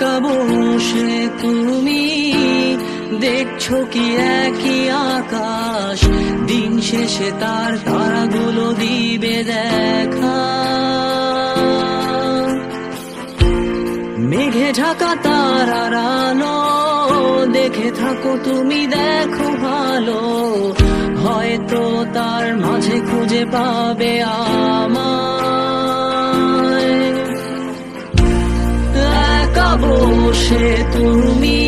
একা বসে তুমি দেখছো কি একই আকাশ, দিন শেষে তার তারাগুলো দিবে দেখা। মেঘে ঢাকা তারার আলো দেখে থাকো তুমি, দেখো ভালো, হয়তো তার মাঝে খুঁজে পাবে আমায়। একা বসে তুমি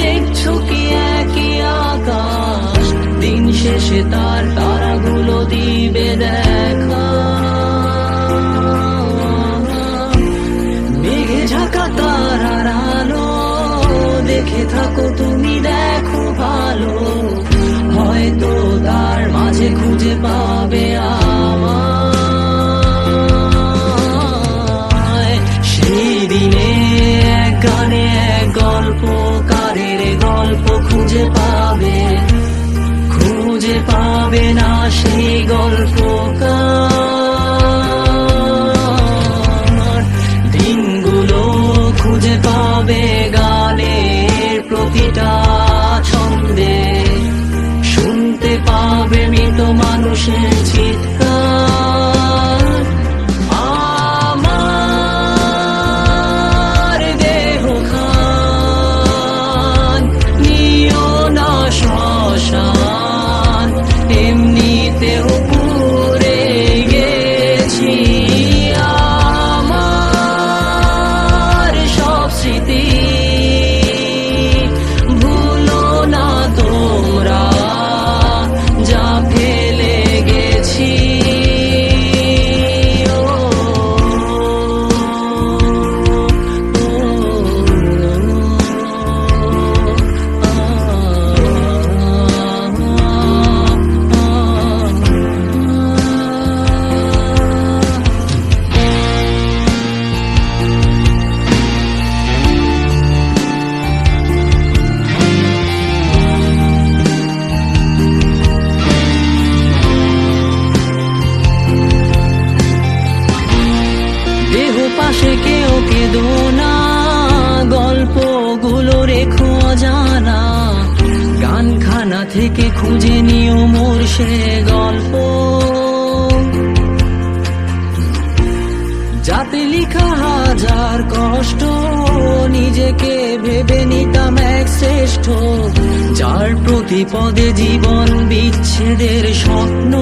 দেখছো কি একই আকাশ, দিন শেষে তার তারাগুলো দিবে দেখা। মেঘে ঢাকা তারার আলো দেখে থাকো তুমি, দেখো ভালো, হয়তো তার মাঝে খুঁজে পাবে আমায়। সেই দিনে এক গানে এক গল্পকারের গল্প খুঁজে পাবে না সেই গল্পকার। দিনগুলো খুঁজে পাবে গানের প্রতিটা ছন্দে, শুনতে পাবে মৃত মানুষের চিৎকার। আমার দেহ খান নিও না শ্মশান, এমনিতেও পুড়ে গেছি। আমার সব স্মৃতি ভুলো না তোমরা, যা ফেলে গেছি। পাশে কেউ কেঁদো না, গল্পগুলো রেখো অজানা, গানখানা থেকে খুঁজে নিও মোর সে গল্প, যাতে লিখা হাজার কষ্ট নিজেকে ভেবে নিতাম এক শ্রেষ্ঠ, যার প্রতি পদে জীবন বিচ্ছেদের স্বপ্ন।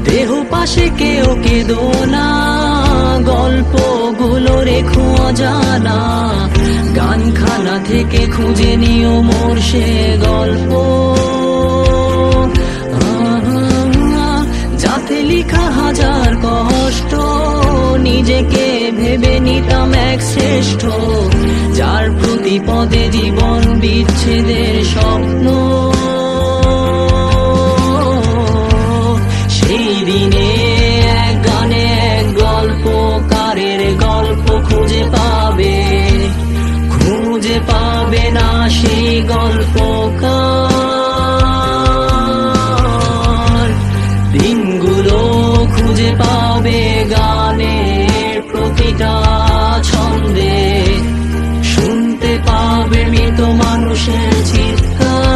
দেহ পাশে কেউ কেঁদো না, গল্পগুলো রেখো অজানা, গানখানা থেকে খুঁজে নিও মোর সে গল্প, যাতে লিখা হাজার কষ্ট নিজেকে ভেবে নিতাম এক শ্রেষ্ঠ, যার প্রতি পদে জীবন বিচ্ছেদের স্বপ্ন। সেই দিনে এক গানে এক গল্পকারের গল্প খুঁজে পাবে না সেই গল্পকার। দিনগুলো খুঁজে পাবে গানের প্রতিটা ছন্দে, শুনতে পাবে মৃত মানুষের চিৎকার।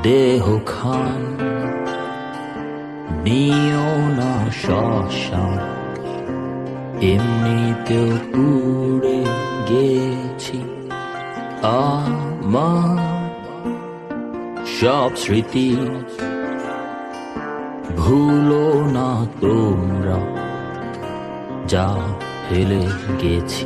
দেহ খান নিও না শ্মশান, এমনিতেও পুড়ে গেছি। আমার সব স্মৃতি ভুলো না তোমরা, যা ফেলে গেছি।